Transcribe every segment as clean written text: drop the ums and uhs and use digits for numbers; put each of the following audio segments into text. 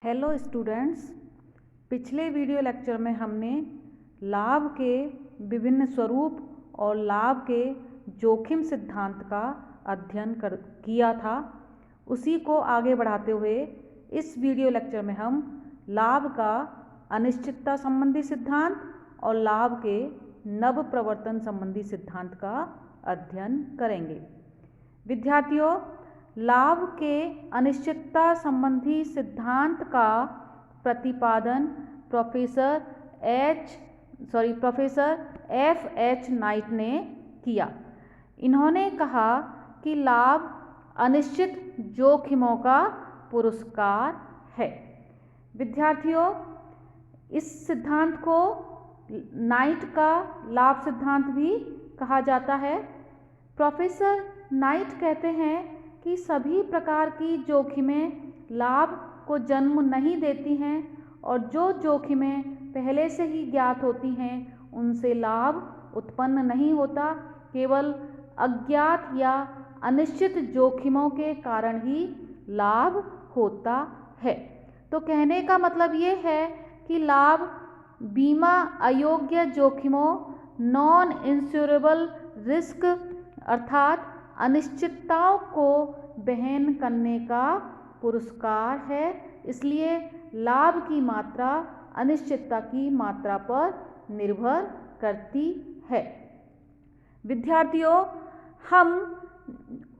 Hello students, पिछले video lecture में हमने लाभ के विभिन्न स्वरूप और लाभ के जोखिम सिद्धांत का अध्ययन किया था। उसी को आगे बढ़ाते हुए इस वीडियो लेक्चर में हम लाभ का अनिश्चितता संबंधी सिद्धांत और लाभ के नव प्रवर्तन संबंधी सिद्धांत का अध्ययन करेंगे। विद्यार्थियों, लाभ के अनिश्चितता संबंधी सिद्धांत का प्रतिपादन प्रोफेसर F.H. नाइट ने किया। इन्होंने कहा कि लाभ अनिश्चित जोखिमों का पुरस्कार है। विद्यार्थियों, इस सिद्धांत को नाइट का लाभ सिद्धांत भी कहा जाता है। प्रोफेसर नाइट कहते हैं कि सभी प्रकार की जोखिमें लाभ को जन्म नहीं देती हैं और जो जोखिमें पहले से ही ज्ञात होती हैं उनसे लाभ उत्पन्न नहीं होता, केवल अज्ञात या अनिश्चित जोखिमों के कारण ही लाभ होता है। तो कहने का मतलब ये है कि लाभ बीमा अयोग्य जोखिमों, नॉन इंश्योरेबल रिस्क अर्थात अनिश्चितताओं को वहन करने का पुरस्कार है। इसलिए लाभ की मात्रा अनिश्चितता की मात्रा पर निर्भर करती है। विद्यार्थियों, हम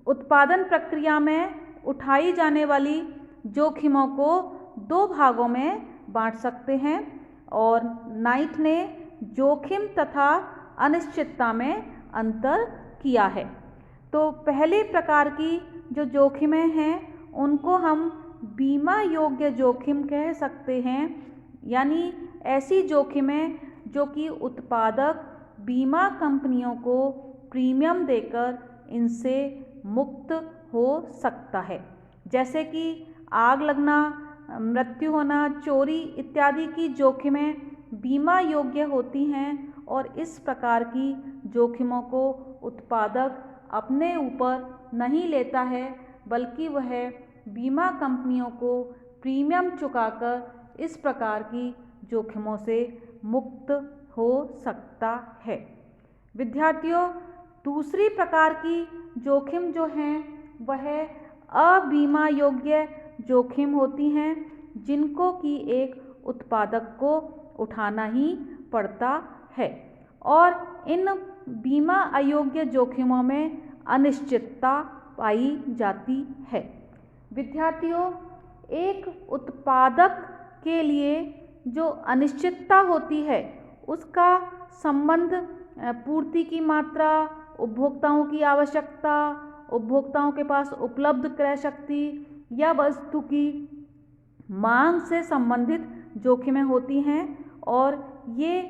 उत्पादन प्रक्रिया में उठाई जाने वाली जोखिमों को दो भागों में बांट सकते हैं और नाइट ने जोखिम तथा अनिश्चितता में अंतर किया है। तो पहले प्रकार की जो जोखिमें हैं उनको हम बीमा योग्य जोखिम कह सकते हैं, यानी ऐसी जोखिमें जो कि उत्पादक बीमा कंपनियों को प्रीमियम देकर इनसे मुक्त हो सकता है, जैसे कि आग लगना, मृत्यु होना, चोरी इत्यादि की जोखिमें बीमा योग्य होती हैं और इस प्रकार की जोखिमों को उत्पादक अपने ऊपर नहीं लेता है, बल्कि वह बीमा कंपनियों को प्रीमियम चुकाकर इस प्रकार की जोखिमों से मुक्त हो सकता है। विद्यार्थियों, दूसरी प्रकार की जोखिम जो हैं वह अबीमा योग्य जोखिम होती हैं, जिनको कि एक उत्पादक को उठाना ही पड़ता है और इन बीमा अयोग्य जोखिमों में अनिश्चितता पाई जाती है। विद्यार्थियों, एक उत्पादक के लिए जो अनिश्चितता होती है उसका संबंध पूर्ति की मात्रा, उपभोक्ताओं की आवश्यकता, उपभोक्ताओं के पास उपलब्ध क्रय शक्ति या वस्तु की मांग से संबंधित जोखिमें होती हैं और ये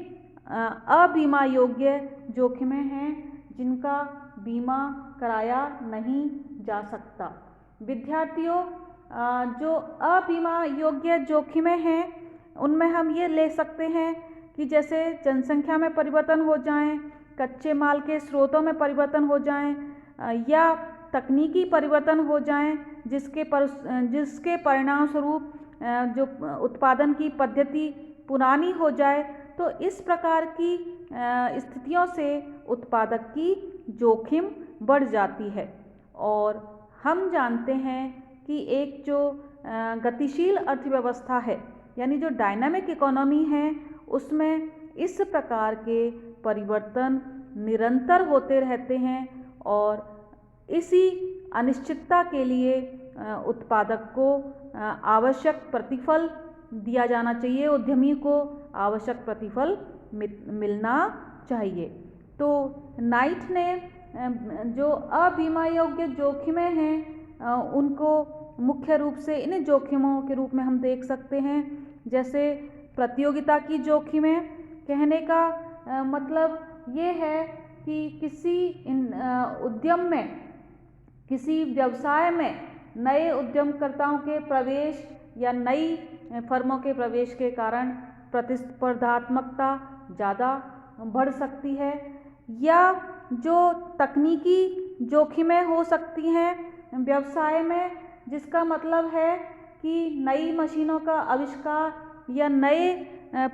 अबीमा योग्य जोखिमें हैं जिनका बीमा कराया नहीं जा सकता। विद्यार्थियों, जो अबीमा योग्य जोखिमें हैं उनमें हम ये ले सकते हैं कि जैसे जनसंख्या में परिवर्तन हो जाएं, कच्चे माल के स्रोतों में परिवर्तन हो जाएं या तकनीकी परिवर्तन हो जाएं जिसके परिणाम स्वरूप जो उत्पादन की पद्धति पुरानी हो जाए, तो इस प्रकार की स्थितियों से उत्पादक की जोखिम बढ़ जाती है। और हम जानते हैं कि एक जो गतिशील अर्थव्यवस्था है, यानी जो डायनामिक इकोनॉमी है, उसमें इस प्रकार के परिवर्तन निरंतर होते रहते हैं और इसी अनिश्चितता के लिए उत्पादक को आवश्यक प्रतिफल दिया जाना चाहिए, उद्यमी को आवश्यक प्रतिफल मिलना चाहिए। तो नाइट ने जो अबीमा योग्य जोखिमें हैं उनको मुख्य रूप से इन जोखिमों के रूप में हम देख सकते हैं, जैसे प्रतियोगिता की जोखिमें। कहने का मतलब ये है कि किसी उद्यम में, किसी व्यवसाय में नए उद्यमकर्ताओं के प्रवेश या नई फर्मों के प्रवेश के कारण प्रतिस्पर्धात्मकता ज़्यादा बढ़ सकती है, या जो तकनीकी जोखिमें हो सकती हैं व्यवसाय में, जिसका मतलब है कि नई मशीनों का आविष्कार या नए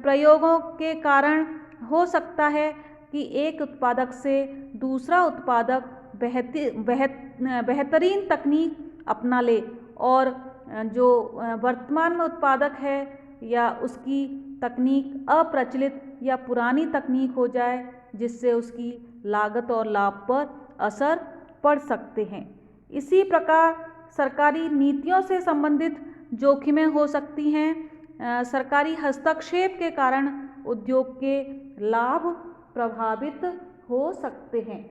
प्रयोगों के कारण हो सकता है कि एक उत्पादक से दूसरा उत्पादक बेहतरीन तकनीक अपना ले और जो वर्तमान में उत्पादक है या उसकी तकनीक अप्रचलित या पुरानी तकनीक हो जाए, जिससे उसकी लागत और लाभ पर असर पड़ सकते हैं। इसी प्रकार सरकारी नीतियों से संबंधित जोखिमें हो सकती हैं। सरकारी हस्तक्षेप के कारण उद्योग के लाभ प्रभावित हो सकते हैं।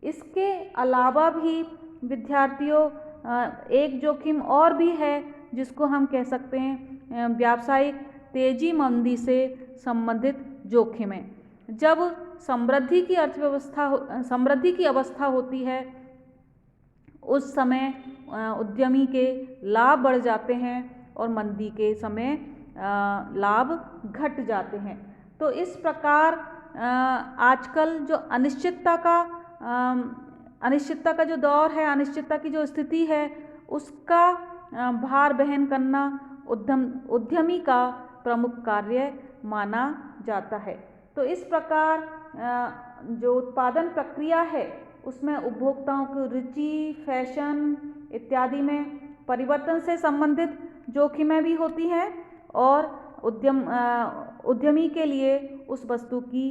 इसके अलावा भी विद्यार्थियों एक जोखिम और भी है जिसको हम कह सकते हैं व्यावसायिक तेजी मंदी से संबंधित जोखिमें। जब समृद्धि की अवस्था होती है उस समय उद्यमी के लाभ बढ़ जाते हैं और मंदी के समय लाभ घट जाते हैं। तो इस प्रकार आजकल जो अनिश्चितता का जो दौर है, अनिश्चितता की जो स्थिति है, उसका भार वहन करना उद्यमी का प्रमुख कार्य माना जाता है। तो इस प्रकार जो उत्पादन प्रक्रिया है उसमें उपभोक्ताओं की रुचि, फैशन इत्यादि में परिवर्तन से संबंधित जोखिमें भी होती हैं और उद्यमी के लिए उस वस्तु की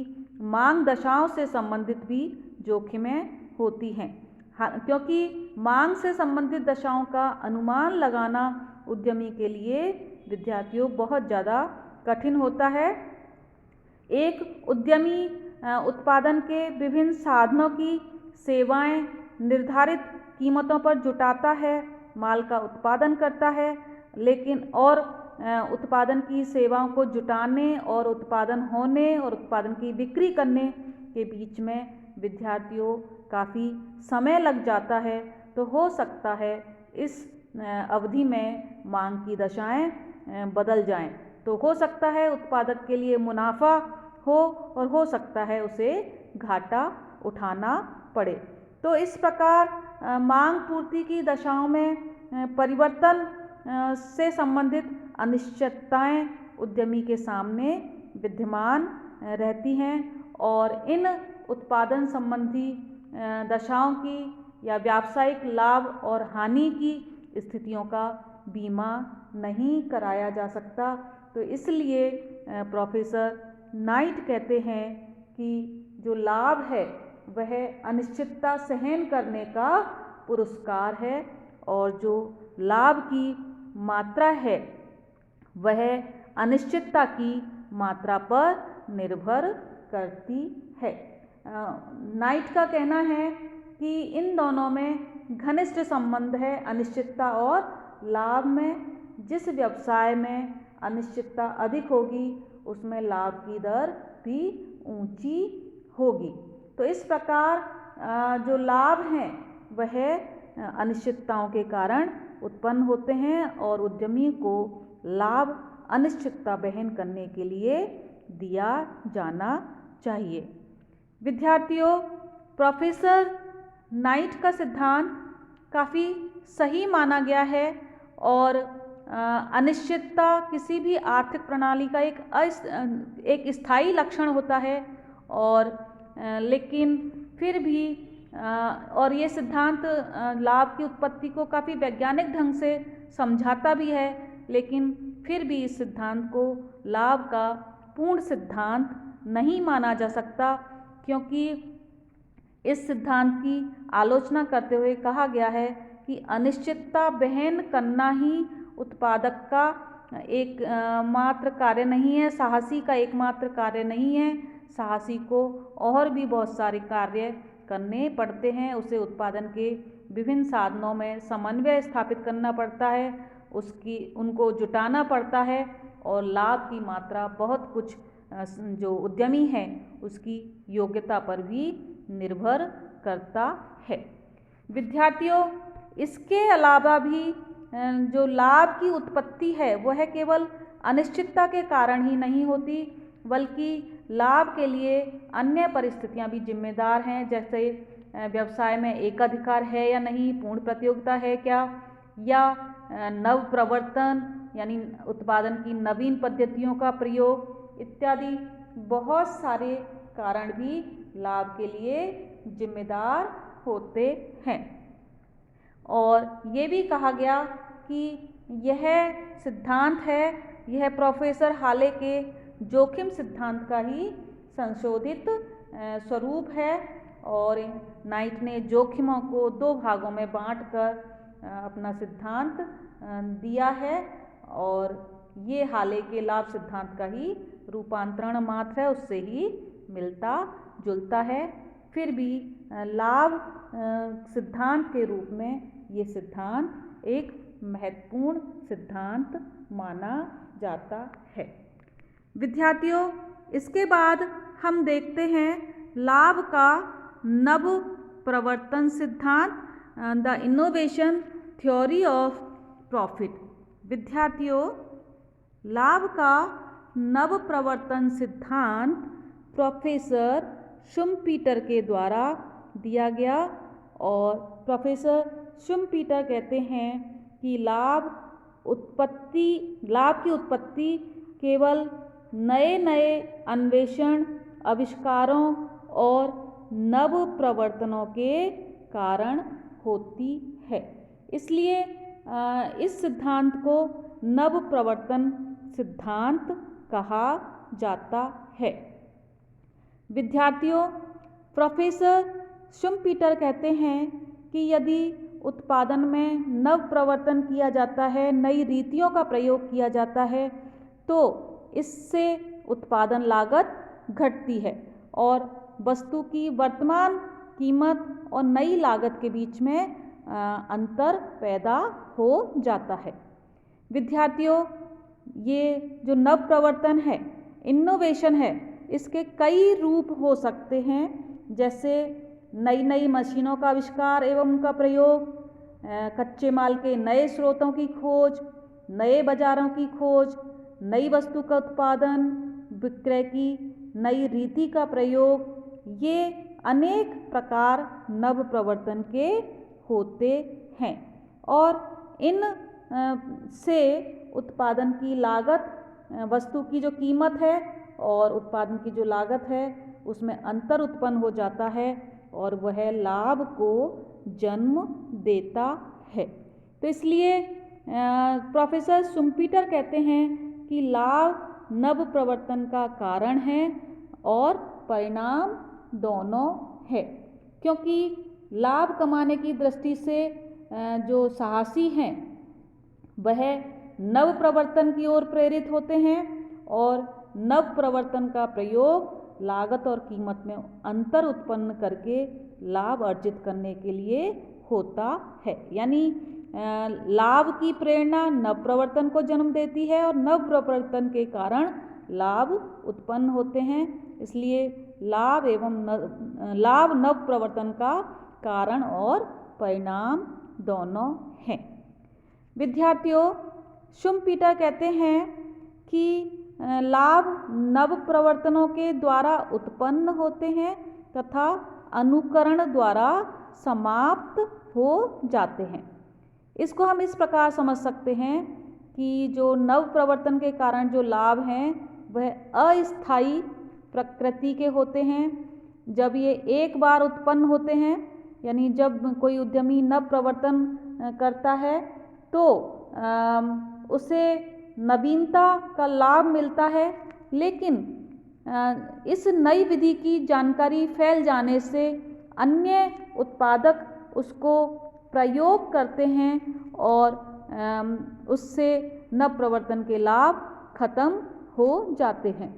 मांग दशाओं से संबंधित भी जोखिमें होती हैं। क्योंकि मांग से संबंधित दशाओं का अनुमान लगाना उद्यमी के लिए विद्यार्थियों बहुत ज़्यादा कठिन होता है। एक उद्यमी उत्पादन के विभिन्न साधनों की सेवाएं निर्धारित कीमतों पर जुटाता है, माल का उत्पादन करता है, लेकिन और उत्पादन की सेवाओं को जुटाने और उत्पादन होने और उत्पादन की बिक्री करने के बीच में विद्यार्थियों काफ़ी समय लग जाता है। तो हो सकता है इस अवधि में मांग की दशाएं बदल जाएं। तो हो सकता है उत्पादक के लिए मुनाफा हो और हो सकता है उसे घाटा उठाना पड़े। तो इस प्रकार मांग पूर्ति की दशाओं में परिवर्तन से संबंधित अनिश्चितताएं उद्यमी के सामने विद्यमान रहती हैं और इन उत्पादन संबंधी दशाओं की या व्यावसायिक लाभ और हानि की स्थितियों का बीमा नहीं कराया जा सकता। तो इसलिए प्रोफेसर नाइट कहते हैं कि जो लाभ है वह अनिश्चितता सहन करने का पुरस्कार है और जो लाभ की मात्रा है वह अनिश्चितता की मात्रा पर निर्भर करती है। नाइट का कहना है कि इन दोनों में घनिष्ठ संबंध है, अनिश्चितता और लाभ में। जिस व्यवसाय में अनिश्चितता अधिक होगी उसमें लाभ की दर भी ऊंची होगी। तो इस प्रकार जो लाभ हैं वह अनिश्चितताओं के कारण उत्पन्न होते हैं और उद्यमी को लाभ अनिश्चितता वहन करने के लिए दिया जाना चाहिए। विद्यार्थियों, प्रोफेसर नाइट का सिद्धांत काफ़ी सही माना गया है और अनिश्चितता किसी भी आर्थिक प्रणाली का एक स्थायी लक्षण होता है और लेकिन फिर भी और ये सिद्धांत लाभ की उत्पत्ति को काफ़ी वैज्ञानिक ढंग से समझाता भी है, लेकिन फिर भी इस सिद्धांत को लाभ का पूर्ण सिद्धांत नहीं माना जा सकता, क्योंकि इस सिद्धांत की आलोचना करते हुए कहा गया है कि अनिश्चितता वहन करना ही उत्पादक का एक मात्र कार्य नहीं है, साहसी का एकमात्र कार्य नहीं है। साहसी को और भी बहुत सारे कार्य करने पड़ते हैं। उसे उत्पादन के विभिन्न साधनों में समन्वय स्थापित करना पड़ता है, उनको जुटाना पड़ता है और लाभ की मात्रा बहुत कुछ जो उद्यमी है उसकी योग्यता पर भी निर्भर करता है। विद्यार्थियों, इसके अलावा भी जो लाभ की उत्पत्ति है वह केवल अनिश्चितता के कारण ही नहीं होती, बल्कि लाभ के लिए अन्य परिस्थितियां भी जिम्मेदार हैं, जैसे व्यवसाय में एकाधिकार है या नहीं, पूर्ण प्रतियोगिता है क्या, या नव प्रवर्तन यानी उत्पादन की नवीन पद्धतियों का प्रयोग इत्यादि बहुत सारे कारण भी लाभ के लिए जिम्मेदार होते हैं। और ये भी कहा गया कि यह सिद्धांत है, यह प्रोफेसर हाले के जोखिम सिद्धांत का ही संशोधित स्वरूप है। और नाइट ने जोखिमों को दो भागों में बांटकर अपना सिद्धांत दिया है और ये हाले के लाभ सिद्धांत का ही रूपांतरण मात्र है, उससे ही मिलता जुलता है। फिर भी लाभ सिद्धांत के रूप में ये सिद्धांत एक महत्वपूर्ण सिद्धांत माना जाता है। विद्यार्थियों, इसके बाद हम देखते हैं लाभ का नव प्रवर्तन सिद्धांत, the innovation theory of profit. विद्यार्थियों, लाभ का नव प्रवर्तन सिद्धांत प्रोफेसर शुम्पीटर के द्वारा दिया गया और प्रोफेसर शुम्पीटर कहते हैं कि लाभ की उत्पत्ति केवल नए नए अन्वेषण, आविष्कारों और नव प्रवर्तनों के कारण होती है। इसलिए इस सिद्धांत को नव प्रवर्तन सिद्धांत कहा जाता है। विद्यार्थियों, प्रोफेसर शुम्पीटर कहते हैं कि यदि उत्पादन में नव प्रवर्तन किया जाता है, नई रीतियों का प्रयोग किया जाता है, तो इससे उत्पादन लागत घटती है और वस्तु की वर्तमान कीमत और नई लागत के बीच में अंतर पैदा हो जाता है। विद्यार्थियों, ये जो नव प्रवर्तन है, इनोवेशन है, इसके कई रूप हो सकते हैं, जैसे नई नई मशीनों का आविष्कार एवं उनका प्रयोग, कच्चे माल के नए स्रोतों की खोज, नए बाजारों की खोज, नई वस्तु का उत्पादन, विक्रय की नई रीति का प्रयोग, ये अनेक प्रकार नव प्रवर्तन के होते हैं। और इन से उत्पादन की लागत, वस्तु की जो कीमत है और उत्पादन की जो लागत है उसमें अंतर उत्पन्न हो जाता है और वह लाभ को जन्म देता है। तो इसलिए प्रोफेसर शुम्पीटर कहते हैं कि लाभ नव प्रवर्तन का कारण है और परिणाम दोनों है, क्योंकि लाभ कमाने की दृष्टि से जो साहसी हैं वह नव प्रवर्तन की ओर प्रेरित होते हैं और नव प्रवर्तन का प्रयोग लागत और कीमत में अंतर उत्पन्न करके लाभ अर्जित करने के लिए होता है। यानी लाभ की प्रेरणा नव प्रवर्तन को जन्म देती है और नव प्रवर्तन के कारण लाभ उत्पन्न होते हैं। इसलिए लाभ नव प्रवर्तन का कारण और परिणाम दोनों हैं। विद्यार्थियों, शुम्पीटर कहते हैं कि लाभ नव प्रवर्तनों के द्वारा उत्पन्न होते हैं तथा अनुकरण द्वारा समाप्त हो जाते हैं। इसको हम इस प्रकार समझ सकते हैं कि जो नव प्रवर्तन के कारण जो लाभ हैं वह अस्थायी प्रकृति के होते हैं। जब ये एक बार उत्पन्न होते हैं, यानी जब कोई उद्यमी नव प्रवर्तन करता है तो उसे नवीनता का लाभ मिलता है, लेकिन इस नई विधि की जानकारी फैल जाने से अन्य उत्पादक उसको प्रयोग करते हैं और उससे नव प्रवर्तन के लाभ खत्म हो जाते हैं।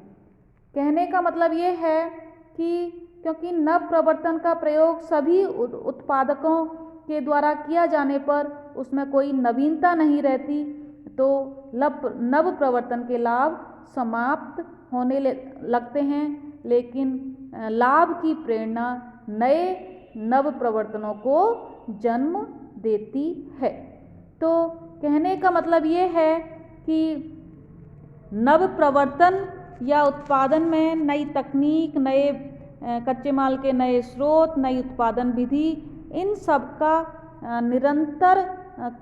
कहने का मतलब ये है कि क्योंकि नव प्रवर्तन का प्रयोग सभी उत्पादकों के द्वारा किया जाने पर उसमें कोई नवीनता नहीं रहती, तो नव प्रवर्तन के लाभ समाप्त होने लगते हैं, लेकिन लाभ की प्रेरणा नए नव प्रवर्तनों को जन्म देती है। तो कहने का मतलब ये है कि नव प्रवर्तन या उत्पादन में नई तकनीक, नए कच्चे माल के नए स्रोत, नई उत्पादन विधि, इन सब का निरंतर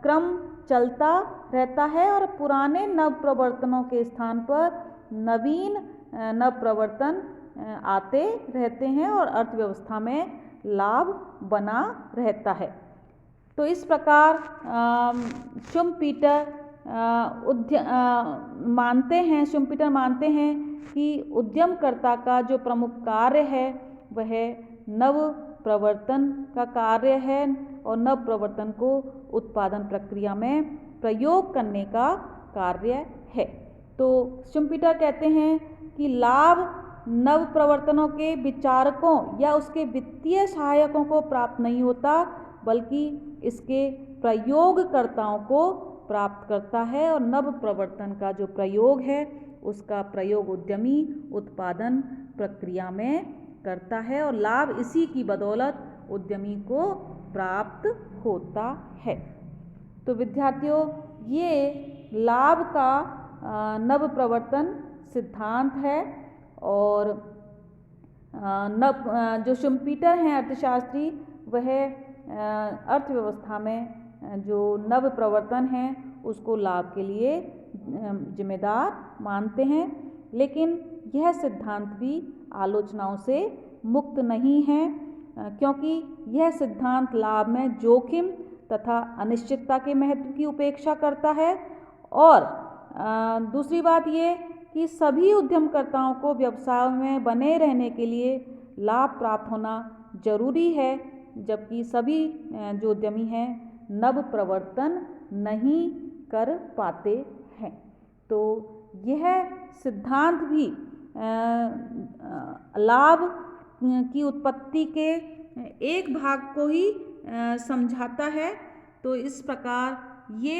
क्रम चलता रहता है और पुराने नव प्रवर्तनों के स्थान पर नवीन नव प्रवर्तन आते रहते हैं और अर्थव्यवस्था में लाभ बना रहता है। तो इस प्रकार शुम्पीटर मानते हैं कि उद्यमकर्ता का जो प्रमुख कार्य है वह नव प्रवर्तन का कार्य है और नव प्रवर्तन को उत्पादन प्रक्रिया में प्रयोग करने का कार्य है। तो शुम्पीटर कहते हैं कि लाभ नव प्रवर्तनों के विचारकों या उसके वित्तीय सहायकों को प्राप्त नहीं होता, बल्कि इसके प्रयोगकर्ताओं को प्राप्त करता है और नव प्रवर्तन का जो प्रयोग है उसका प्रयोग उद्यमी उत्पादन प्रक्रिया में करता है और लाभ इसी की बदौलत उद्यमी को प्राप्त होता है। तो विद्यार्थियों, ये लाभ का नव प्रवर्तन सिद्धांत है और जो शुम्पीटर हैं अर्थशास्त्री, वह अर्थव्यवस्था में जो नव प्रवर्तन है उसको लाभ के लिए जिम्मेदार मानते हैं। लेकिन यह सिद्धांत भी आलोचनाओं से मुक्त नहीं है, क्योंकि यह सिद्धांत लाभ में जोखिम तथा अनिश्चितता के महत्व की उपेक्षा करता है। और दूसरी बात ये कि सभी उद्यमकर्ताओं को व्यवसाय में बने रहने के लिए लाभ प्राप्त होना जरूरी है, जबकि सभी जो उद्यमी हैं नव प्रवर्तन नहीं कर पाते हैं। तो यह सिद्धांत भी लाभ की उत्पत्ति के एक भाग को ही समझाता है। तो इस प्रकार ये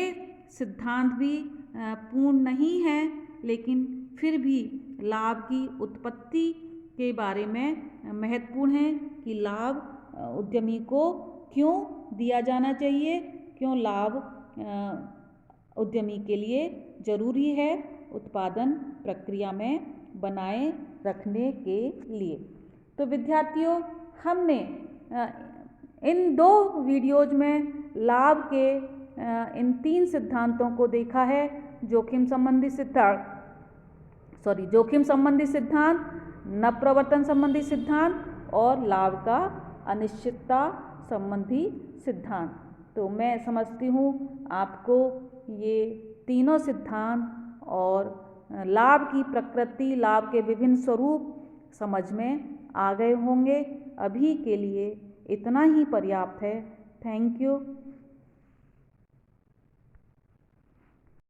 सिद्धांत भी पूर्ण नहीं है, लेकिन फिर भी लाभ की उत्पत्ति के बारे में महत्वपूर्ण है कि लाभ उद्यमी को क्यों दिया जाना चाहिए, क्यों लाभ उद्यमी के लिए जरूरी है उत्पादन प्रक्रिया में बनाए रखने के लिए। तो विद्यार्थियों, हमने इन 2 वीडियोज में लाभ के इन 3 सिद्धांतों को देखा है। जोखिम संबंधी सिद्धांत, नव प्रवर्तन संबंधी सिद्धांत और लाभ का अनिश्चितता संबंधी सिद्धांत। तो मैं समझती हूँ आपको ये तीनों सिद्धांत और लाभ की प्रकृति, लाभ के विभिन्न स्वरूप समझ में आ गए होंगे। अभी के लिए इतना ही पर्याप्त है। Thank you.